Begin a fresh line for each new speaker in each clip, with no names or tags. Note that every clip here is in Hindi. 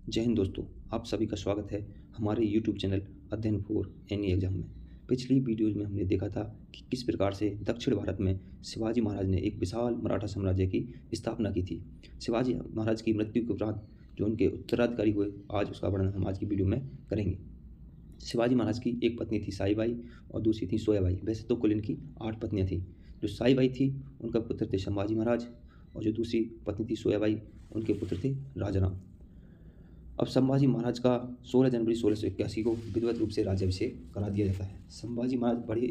जय हिंद दोस्तों। आप सभी का स्वागत है हमारे YouTube चैनल अध्ययन फॉर एनी एग्जाम में। पिछली वीडियोज में हमने देखा था कि किस प्रकार से दक्षिण भारत में शिवाजी महाराज ने एक विशाल मराठा साम्राज्य की स्थापना की थी। शिवाजी महाराज की मृत्यु के उपरांत जो उनके उत्तराधिकारी हुए, आज उसका वर्णन हम आज की वीडियो में करेंगे। शिवाजी महाराज की एक पत्नी थी साईबाई और दूसरी थी सोयाबाई। वैसे तो कुल इनकी 8 पत्नियाँ थीं। जो साईबाई थी उनका पुत्र थे संभाजी महाराज और जो दूसरी पत्नी थी सोयाबाई उनके पुत्र थे राजाराम। अब संभाजी महाराज का 16 जनवरी 1681 को विधिवत रूप से राज्याभिषेक करा दिया जाता है। संभाजी महाराज बड़े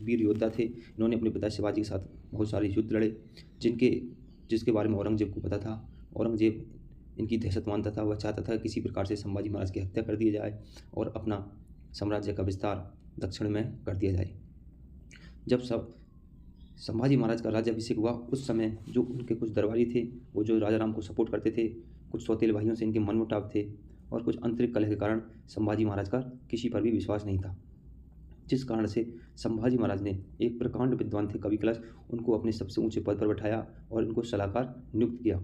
वीर योद्धा थे। इन्होंने अपने पिता शिवाजी के साथ बहुत सारे युद्ध लड़े, जिसके बारे में औरंगजेब को पता था। औरंगजेब इनकी दहशत मानता था। वह चाहता था किसी प्रकार से संभाजी महाराज की हत्या कर दी जाए और अपना साम्राज्य का विस्तार दक्षिण में कर दिया जाए। जब संभाजी महाराज का राज्याभिषेक हुआ, उस समय जो उनके कुछ दरबारी थे, वो जो राजाराम को सपोर्ट करते थे, कुछ सौतेले भाइयों से इनके मनमुटाव थे और कुछ आंतरिक कलह के कारण संभाजी महाराज का किसी पर भी विश्वास नहीं था। जिस कारण से संभाजी महाराज ने एक प्रकांड विद्वान थे कवि कलश, उनको अपने सबसे ऊंचे पद पर बैठाया और इनको सलाहकार नियुक्त किया।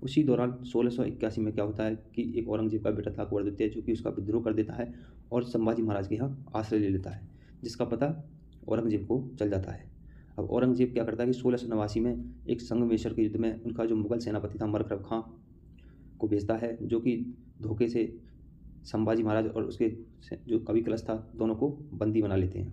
उसी दौरान 1681 में क्या होता है कि एक औरंगजेब का बेटा था अकबर द्वितीय, जो कि उसका विद्रोह कर देता है और संभाजी महाराज के यहाँ आश्रय ले लेता है, जिसका पता औरंगजेब को चल जाता है। अब औरंगजेब क्या करता है कि 1689 में एक संगमेश्वर के युद्ध में उनका जो मुगल सेनापति था मरकरब खां को भेजता है, जो कि धोखे से संभाजी महाराज और उसके जो कवि कलश था दोनों को बंदी बना लेते हैं।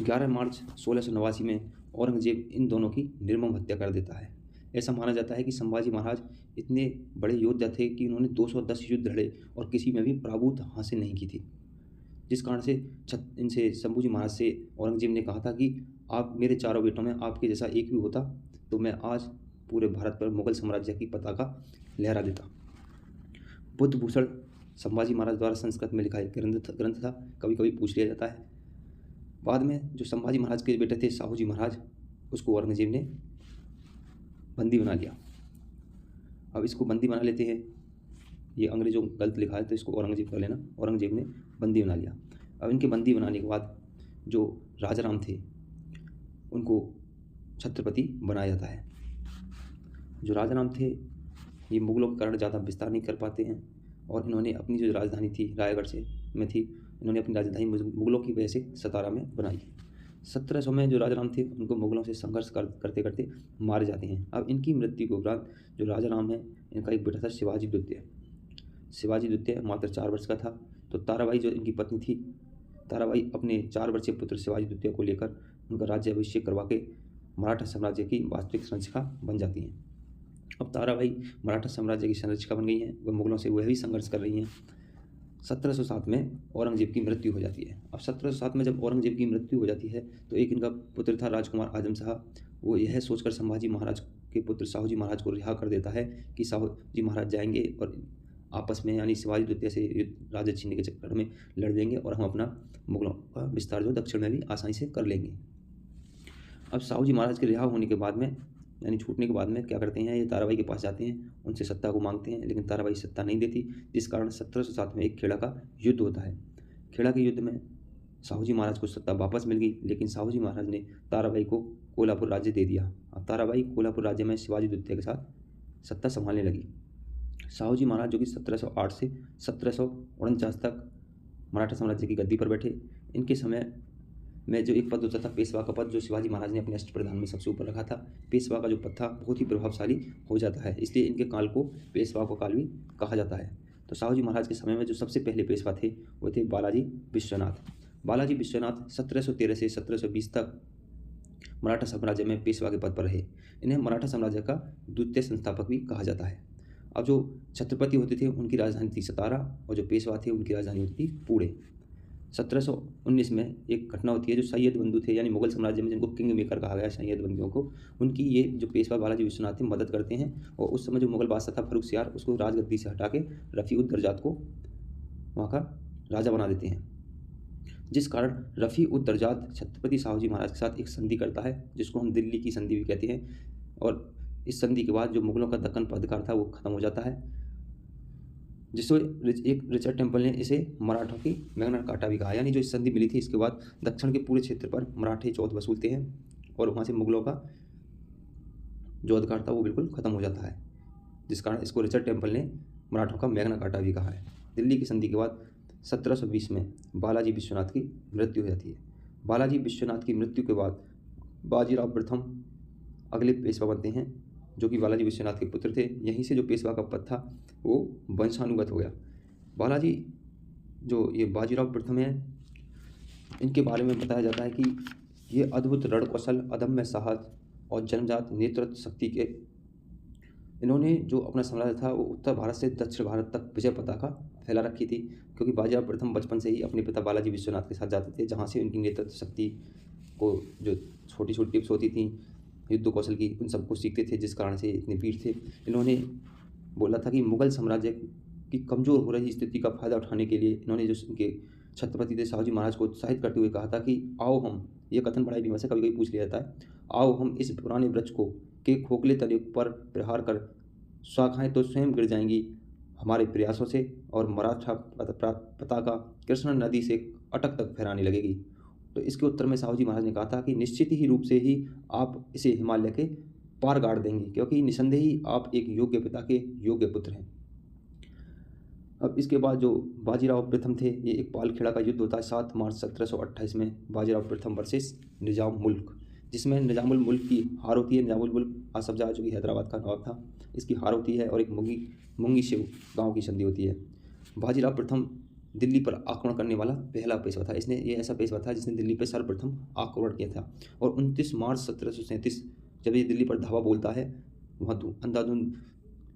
11 मार्च 1689 में औरंगजेब इन दोनों की निर्मम हत्या कर देता है। ऐसा माना जाता है कि संभाजी महाराज इतने बड़े योद्धा थे कि उन्होंने 210 युद्ध लड़े और किसी में भी पराभूत हासिल नहीं की थी। जिस कारण से इनसे संभाजी महाराज से औरंगजेब ने कहा था कि आप मेरे चारों बेटों में आपके जैसा एक भी होता तो मैं आज पूरे भारत पर मुगल साम्राज्य की पताका लहरा देता। बुद्धभूषण संभाजी महाराज द्वारा संस्कृत में लिखा एक ग्रंथ था, कभी कभी पूछ लिया जाता है। बाद में जो संभाजी महाराज के बेटे थे साहूजी महाराज, उसको औरंगजेब ने बंदी बना लिया। अब इसको बंदी बना लेते हैं, ये अंग्रेजों गलत लिखा है तो इसको औरंगजेब कर लेना। औरंगजेब ने बंदी बना लिया। अब इनके बंदी बनाने के बाद जो राजाराम थे उनको छत्रपति बनाया जाता है। जो राजाराम थे ये मुगलों के कारण ज़्यादा विस्तार नहीं कर पाते हैं और इन्होंने अपनी जो राजधानी थी रायगढ़ में थी, इन्होंने अपनी राजधानी मुगलों की वजह से सतारा में बनाई। 1700 में जो राजाराम थे उनको मुगलों से संघर्ष करते करते मारे जाते हैं। अब इनकी मृत्यु के उपरांत जो राजाराम है, इनका एक बेटा था शिवाजी द्वितीय। शिवाजी द्वितीय मात्र 4 वर्ष का था। तो ताराबाई जो इनकी पत्नी थी, ताराबाई अपने 4 वर्षीय पुत्र शिवाजी द्वितीय को लेकर उनका राज्याभिषेक करवा के मराठा साम्राज्य की वास्तविक संरक्षिका बन जाती हैं। अब ताराबाई मराठा साम्राज्य की संरक्षिका बन गई हैं। वह मुगलों से वह भी संघर्ष कर रही हैं। 1707 में औरंगजेब की मृत्यु हो जाती है। अब 1707 में जब औरंगजेब की मृत्यु हो जाती है तो एक इनका पुत्र था राजकुमार आजम शाह, वो यह सोचकर संभाजी महाराज के पुत्र साहूजी महाराज को रिहा कर देता है कि साहूजी महाराज जाएंगे और आपस में यानी शिवाजी द्वितीय से राज्य छीनने के चक्कर में लड़ देंगे और हम अपना मुगलों का विस्तार जो दक्षिण में भी आसानी से कर लेंगे। अब साहूजी महाराज के रिहा होने के बाद में यानी छूटने के बाद में क्या करते हैं, ये ताराबाई के पास जाते हैं, उनसे सत्ता को मांगते हैं, लेकिन ताराबाई सत्ता नहीं देती। जिस कारण 1707 में एक खेड़ा का युद्ध होता है। खेड़ा के युद्ध में साहूजी महाराज को सत्ता वापस मिल गई, लेकिन साहूजी महाराज ने ताराबाई को कोल्हापुर राज्य दे दिया। अब ताराबाई कोल्हापुर राज्य में शिवाजी द्वितीय के साथ सत्ता संभालने लगी। साहूजी महाराज जो कि 1708 से 1749 तक मराठा साम्राज्य की गद्दी पर बैठे। इनके समय में जो एक पद होता था पेशवा का पद, जो शिवाजी महाराज ने अपने अष्टप्रधान में सबसे ऊपर रखा था। पेशवा का जो पद था बहुत ही प्रभावशाली हो जाता है, इसलिए इनके काल को पेशवा का काल भी कहा जाता है। तो साहूजी महाराज के समय में जो सबसे पहले पेशवा थे वो थे बालाजी विश्वनाथ। बालाजी विश्वनाथ 1713 से 1720 तक मराठा साम्राज्य में पेशवा के पद पर रहे। इन्हें मराठा साम्राज्य का द्वितीय संस्थापक भी कहा जाता है। अब जो छत्रपति होते थे उनकी राजधानी थी सतारा और जो पेशवा थे उनकी राजधानी होती थी पुणे। 1719 में एक घटना होती है, जो सैयद बंधु थे यानी मुगल साम्राज्य में जिनको किंग मेकर कहा गया सैयद बंधुओं को, उनकी ये जो पेशवा बालाजी विश्वनाथ थे मदद करते हैं और उस समय जो मुगल बादशाह था फर्रुखसियार, उसको राजगद्दी से हटा के रफ़ी-उद-दरजात को वहाँ का राजा बना देते हैं। जिस कारण रफ़ी-उद-दरजात छत्रपति साहूजी महाराज के साथ एक संधि करता है, जिसको हम दिल्ली की संधि भी कहते हैं। और इस संधि के बाद जो मुगलों का दक्कन पर अधिकार था वो खत्म हो जाता है, जिसको एक रिचर्ड टेम्पल ने इसे मराठों की मैग्ना कार्टा भी कहा। यानी जो इस संधि मिली थी इसके बाद दक्षिण के पूरे क्षेत्र पर मराठे चौथ वसूलते हैं और वहाँ से मुगलों का जो अधिकार था वो बिल्कुल ख़त्म हो जाता है, जिस कारण इसको रिचर्ड टेम्पल ने मराठों का मैग्ना कार्टा भी कहा है। दिल्ली की संधि के बाद 1720 में बालाजी विश्वनाथ की मृत्यु हो जाती है। बालाजी विश्वनाथ की मृत्यु के बाद बाजीराव प्रथम अगले पेशवा बनते हैं, जो कि बालाजी विश्वनाथ के पुत्र थे। यहीं से जो पेशवा का पद था वो वंशानुगत हो गया। बालाजी जो ये बाजीराव प्रथम है, इनके बारे में बताया जाता है कि ये अद्भुत रण कौशल, अदम्य साहस और जन्मजात नेतृत्व शक्ति के इन्होंने जो अपना साम्राज्य था वो उत्तर भारत से दक्षिण भारत तक विजय पताका फैला रखी थी। क्योंकि बाजीराव प्रथम बचपन से ही अपने पिता बालाजी विश्वनाथ के साथ जाते थे, जहाँ से उनकी नेतृत्व शक्ति को जो छोटी छोटी टिप्स होती थी युद्ध कौशल की, उन सबको सीखते थे, जिस कारण से इतने वीर थे। इन्होंने बोला था कि मुगल साम्राज्य की कमज़ोर हो रही स्थिति का फायदा उठाने के लिए इन्होंने जो उनके छत्रपति थे शिवाजी महाराज को उत्साहित करते हुए कहा था कि आओ हम, ये कथन बड़ा ही फेमस है, कभी कभी पूछ लिया जाता है, आओ हम इस पुराने वृक्ष को के खोखले तने पर प्रहार कर शाखाएं तो स्वयं गिर जाएंगी हमारे प्रयासों से, और मराठा पताका कृष्णा नदी से अटक तक फहराने लगेगी। तो इसके उत्तर में शिवाजी महाराज ने कहा था कि निश्चित ही रूप से ही आप इसे हिमालय के पार गाड़ देंगे, क्योंकि निसंदेह ही आप एक योग्य पिता के योग्य पुत्र हैं। अब इसके बाद जो बाजीराव प्रथम थे, ये एक पालखेड़ा का युद्ध होता है 7 मार्च 1728 में, बाजीराव प्रथम वर्सेस निजाम मुल्क, जिसमें निजामुल मुल्क की हार होती है। निजामुल मुल्क आसफ जाह जो कि हैदराबाद का नवाब था, इसकी हार होती है और एक मुंगी शिव गांव की संधि होती है। बाजीराव प्रथम दिल्ली पर आक्रमण करने वाला पहला पेशवा था। ये ऐसा पेशवा था जिसने दिल्ली पर सर्वप्रथम आक्रमण किया था। और 29 मार्च 1737 जब ये दिल्ली पर धावा बोलता है, वहाँ अंधाधुंध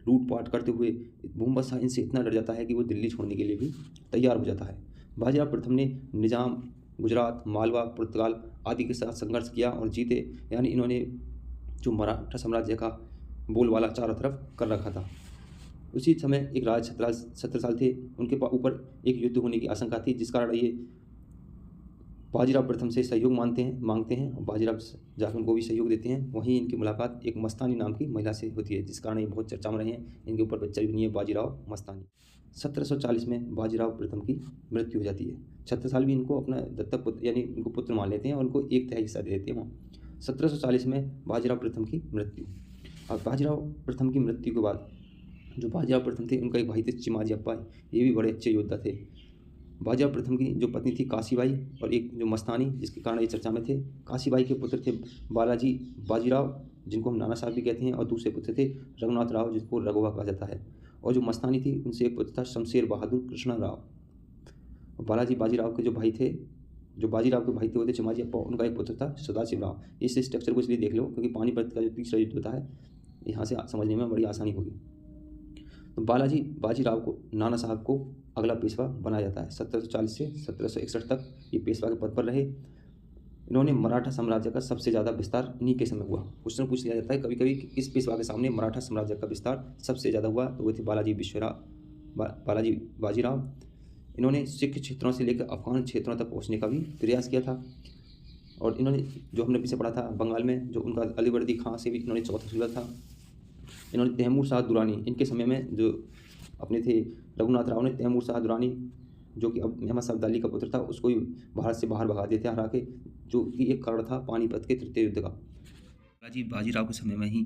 लूटपाट करते हुए मोहम्मद शाह इनसे इतना डर जाता है कि वो दिल्ली छोड़ने के लिए भी तैयार हो जाता है। बाजीराव प्रथम ने निजाम, गुजरात, मालवा, पुर्तगाल आदि के साथ संघर्ष किया और जीते। यानी इन्होंने जो मराठा साम्राज्य का बोलबाला चारों तरफ कर रखा था। उसी समय एक राजा 17 साल थे, उनके ऊपर एक युद्ध होने की आशंका थी, जिस कारण ये बाजीराव प्रथम से सहयोग मांगते हैं और बाजीराव जाकर उनको भी सहयोग देते हैं। वहीं इनकी मुलाकात एक मस्तानी नाम की महिला से होती है, जिस कारण ये बहुत चर्चा में रहे हैं। इनके ऊपर पिक्चर भी बनी है, बाजीराव मस्तानी। 1740 में बाजीराव प्रथम की मृत्यु हो जाती है। 36 साल भी इनको अपना दत्तक पुत्र यानी इनको पुत्र मान लेते हैं और उनको 1/3 हिस्सा दे देते हैं वहाँ। 1740 में बाजीराव प्रथम की मृत्यु। और बाजीराव प्रथम की मृत्यु के बाद जो बाजीराव प्रथम थे, उनका एक भाई थे चिमाजी अप्पा, ये भी बड़े अच्छे योद्धा थे। बाजीराव प्रथम की जो पत्नी थी काशीबाई, और एक जो मस्तानी जिसके कारण ये चर्चा में थे। काशीबाई के पुत्र थे बालाजी बाजीराव, जिनको हम नाना साहब भी कहते हैं, और दूसरे पुत्र थे रघुनाथ राव, जिसको रघुवा कहा जाता है। और जो मस्तानी थी, उनसे एक पुत्र था शमशेर बहादुर कृष्णा राव। बालाजी बाजीराव के जो भाई थे, जो बाजीराव के भाई थे वो थे चिमाजी अप्पा, उनका एक पुत्र था सदाशिव राव। इस स्ट्रक्चर को इसलिए देख लो क्योंकि पानीपत का जो तीसरा युद्ध होता है, यहाँ से समझने में बड़ी आसानी होगी। तो बालाजी बाजीराव को नाना साहब को अगला पेशवा बनाया जाता है। 1740 से 1761 तक ये पेशवा के पद पर रहे। इन्होंने मराठा साम्राज्य का सबसे ज़्यादा विस्तार इन्हीं के समय हुआ। क्वेश्चन पूछ लिया जाता है कभी कभी कि किस पेशवा के सामने मराठा साम्राज्य का विस्तार सबसे ज़्यादा हुआ, तो वो थे बालाजी बाजीराव। इन्होंने सिख क्षेत्रों से लेकर अफगान क्षेत्रों तक पहुँचने का भी प्रयास किया था। और इन्होंने जो हमने पीछे पढ़ा था बंगाल में, जो उनका अलीवर्दी खां से भी इन्होंने चौथा सूबा था। इन्होंने तैमूर शाह दुरानी, इनके समय में जो अपने थे रघुनाथ राव ने तैमूर शाह दुरानी, जो कि अब अहमद शाह अब्दाली का पुत्र था, उसको ही भारत से बाहर भगा दिए थे हरा के, जो कि एक कारण था पानीपत के तृतीय युद्ध का। बाजीराव के समय में ही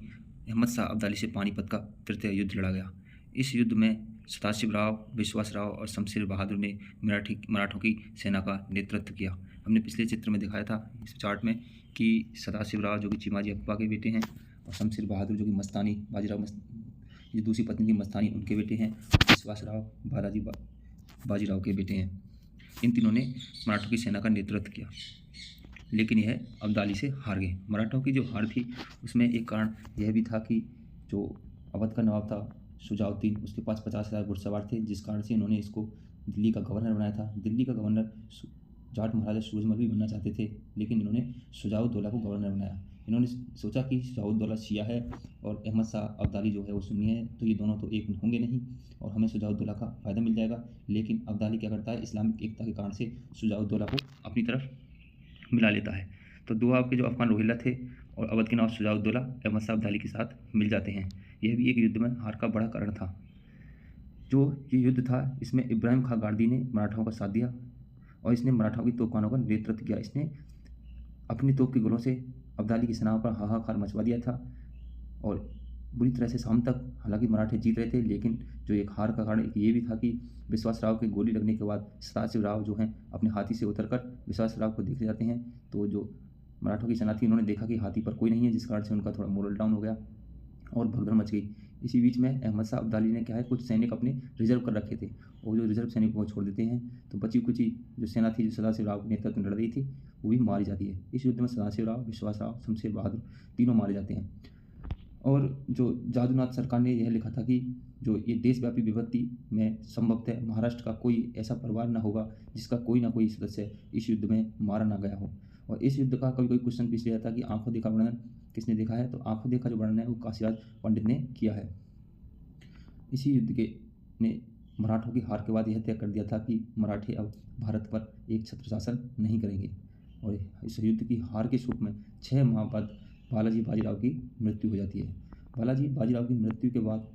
अहमद शाह अब्दाली से पानीपत का तृतीय युद्ध लड़ा गया। इस युद्ध में सदाशिव राव, विश्वास राव और शमशेर बहादुर ने मराठों की सेना का नेतृत्व किया। हमने पिछले चित्र में दिखाया था इस चार्ट में कि सदाशिव राव जो कि चिमाजी अप्पा के बेटे हैं, और शमशेर बहादुर जो कि मस्तानी जो दूसरी पत्नी थी मस्तानी, उनके बेटे हैं। विश्वास राव बाजीराव के बेटे हैं। इन तीनों ने मराठों की सेना का नेतृत्व किया, लेकिन यह अब्दाली से हार गए। मराठों की जो हार थी उसमें एक कारण यह भी था कि जो अवध का नवाब था शुजाउद्दीन, उसके पास 50,000 घुड़सवार थे, जिस कारण से इन्होंने इसको दिल्ली का गवर्नर बनाया था। दिल्ली का गवर्नर जाट महाराजा सूरजमल भी बनना चाहते थे, लेकिन इन्होंने शुजाउद्दौला को गवर्नर बनाया। इन्होंने सोचा कि शुजाउद्दौला शिया है और अहमद शाह अब्दाली जो है वो सुन्नी है, तो ये दोनों तो एक होंगे नहीं और हमें शुजाउद्दौला का फ़ायदा मिल जाएगा। लेकिन अब्दाली क्या करता है, इस्लामिक एकता के कारण से शुजाउद्दौला को अपनी तरफ मिला लेता है। तो दुआब के जो अफगान रोहिल्ला थे और अवध के नवाब शुजाउद्दौला अहमद शाह अब्दाली के साथ मिल जाते हैं। यह भी एक युद्ध में हार का बड़ा कारण था। जो ये युद्ध था इसमें इब्राहिम खां गारदी ने मराठाओं का साथ दिया और इसने मराठाओं की तोपखानों का नेतृत्व किया। इसने अपनी तोप के गोलों से अब्दाली की सेनाओं पर हाहाकार मचवा दिया था और बुरी तरह से शाम तक हालांकि मराठे जीत रहे थे, लेकिन जो एक हार का कारण एक ये भी था कि विश्वासराव के गोली लगने के बाद सदाशिवराव जो हैं अपने हाथी से उतरकर विश्वासराव को देखने जाते हैं। तो जो मराठों की सेना थी उन्होंने देखा कि हाथी पर कोई नहीं है, जिस कारण से उनका थोड़ा मोरल डाउन हो गया और भगदड़ मच गई। इसी बीच में अहमद शाह अब्दाली ने क्या है कुछ सैनिक अपने रिजर्व कर रखे थे, और जो रिजर्व सैनिकों को छोड़ देते हैं, तो बची कुची जो सेना थी जो सदाशिवराव के नेतृत्व में लड़ रही थी वो भी मारी जाती है। इस युद्ध में सदाशिवराव, विश्वासराव, शमशेर बहादुर तीनों मारे जाते हैं। और जो जादूनाथ सरकार ने यह लिखा था कि जो ये देशव्यापी विपत्ति में संभवतः महाराष्ट्र का कोई ऐसा परिवार न होगा जिसका कोई ना कोई सदस्य इस युद्ध में मारा ना गया हो। और इस युद्ध का कभी कोई क्वेश्चन पूछ लिया था कि आंखों देखा वर्णन किसने देखा है, तो आंखों देखा जो वर्णन है वो काशीराज पंडित ने किया है। इसी युद्ध के ने मराठों की हार के बाद यह तय कर दिया था कि मराठे अब भारत पर एक छत्र शासन नहीं करेंगे। और इस युद्ध की हार के शोक में 6 माह बाद बालाजी बाजीराव की मृत्यु हो जाती है। बालाजी बाजीराव की मृत्यु के बाद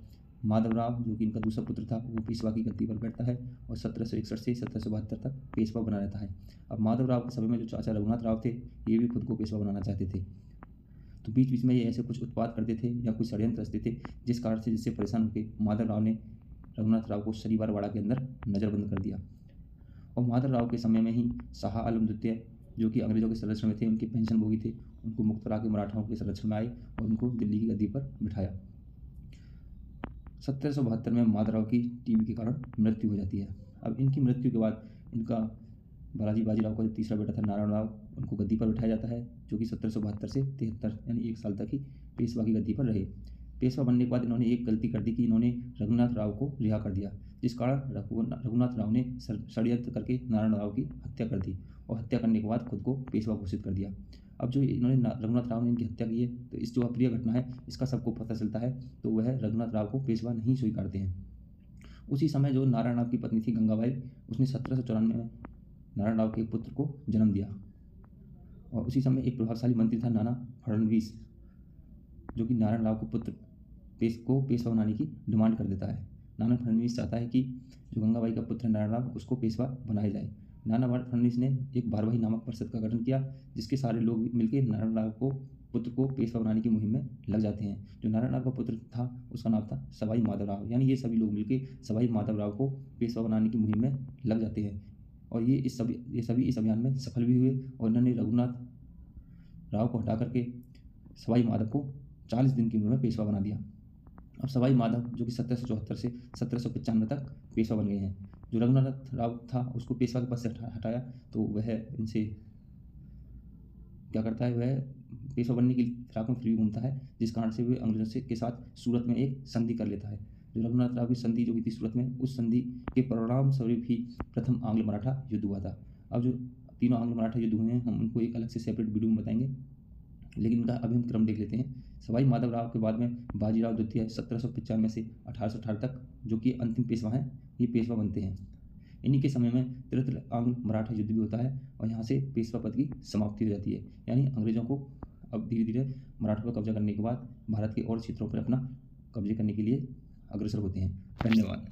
माधवराव जो कि इनका दूसरा पुत्र था वो पेशवा की गद्दी पर बैठता है और 1761 से 1772 तक पेशवा बना रहता है। अब माधवराव के समय में जो चाचा रघुनाथ राव थे ये भी खुद को पेशवा बनाना चाहते थे, तो बीच बीच में ये ऐसे कुछ उत्पात करते थे या कुछ षड्यंत्र रचते थे जिस कारण से जिससे परेशान होकर माधवराव ने रघुनाथ राव को शनिवारवाड़ा के अंदर नज़रबंद कर दिया। और माधवराव के समय में ही शाह आलम द्वितीय जो कि अंग्रेजों के संरक्षण में थे, उनके पेंशन भोगी थे, उनको मुक्त करा के मराठाओं के संरक्षण में आए और उनको दिल्ली की गद्दी पर बिठाया। 1772 में माधवराव की टीबी के कारण मृत्यु हो जाती है। अब इनकी मृत्यु के बाद इनका बालाजी बाजीराव का जो तीसरा बेटा था नारायण राव, उनको गद्दी पर बिठाया जाता है, जो कि 1772 से 73 यानी 1 साल तक ही पेशवा की गद्दी पर रहे। पेशवा बनने के बाद इन्होंने एक गलती कर दी कि इन्होंने रघुनाथ राव को रिहा कर दिया, जिस कारण रघुनाथ राव ने षड्यंत्र करके नारायण राव की हत्या कर दी और हत्या करने के बाद खुद को पेशवा घोषित कर दिया। अब जो इन्होंने रघुनाथ राव ने इनकी हत्या की है, तो इस जो अप्रिय घटना है इसका सबको पता चलता है, तो वह रघुनाथ राव को पेशवा नहीं स्वीकारते हैं। उसी समय जो नारायण राव की पत्नी थी गंगाबाई, उसने 1794 में नारायण राव के पुत्र को जन्म दिया। और उसी समय एक प्रभावशाली मंत्री था नाना फडणवीस, जो कि नारायण राव को पुत्र पेशवा बनाने की डिमांड कर देता है। नाना फडणवीस चाहता है कि जो गंगाबाई का पुत्र है नारायण राव उसको पेशवा बनाया जाए। नाना फडणवीस ने एक भारवाही नामक परिषद का गठन किया, जिसके सारे लोग मिलकर नारायण राव को पुत्र को पेशवा बनाने की मुहिम में लग जाते हैं। जो नारायण राव का पुत्र था उसका नाम था सवाई माधवराव, यानी ये सभी लोग मिलकर सवाई माधवराव को पेशवा बनाने की मुहिम में लग जाते हैं। और ये सभी इस अभियान में सफल भी हुए और इन्होंने रघुनाथ राव को हटा करके सवाई माधव को 40 दिन की उम्र में पेशवा बना दिया। अब सवाई माधव जो कि 1774 से 1795 तक पेशवा बन गए हैं। जो रघुनाथ राव था उसको पेशवा के पद से हटाया, तो वह इनसे क्या करता है, वह पेशवा बनने की फिराक में फिर भी घूमता है, जिस कारण से वह अंग्रेजों के साथ सूरत में एक संधि कर लेता है। जो रघुनाथ राव की संधि जो हुई थी सूरत में, उस संधि के परिणाम स्वरूप ही प्रथम आंग्ल मराठा युद्ध हुआ था। अब जो तीनों आंग्ल मराठा युद्ध हुए हैं हम उनको एक अलग से सेपरेट वीडियो में बताएंगे, लेकिन इनका अभी हम क्रम देख लेते हैं। सवाई माधवराव के बाद में बाजीराव द्वितीय 1795 से 1818 तक जो कि अंतिम पेशवा हैं, ये पेशवा बनते हैं। इन्हीं के समय में तृतीय आंग्ल मराठा युद्ध भी होता है और यहाँ से पेशवा पद की समाप्ति हो जाती है, यानी अंग्रेजों को अब धीरे धीरे मराठों पर कब्जा करने के बाद भारत के और क्षेत्रों पर अपना कब्जे करने के लिए अग्रसर होते हैं। धन्यवाद।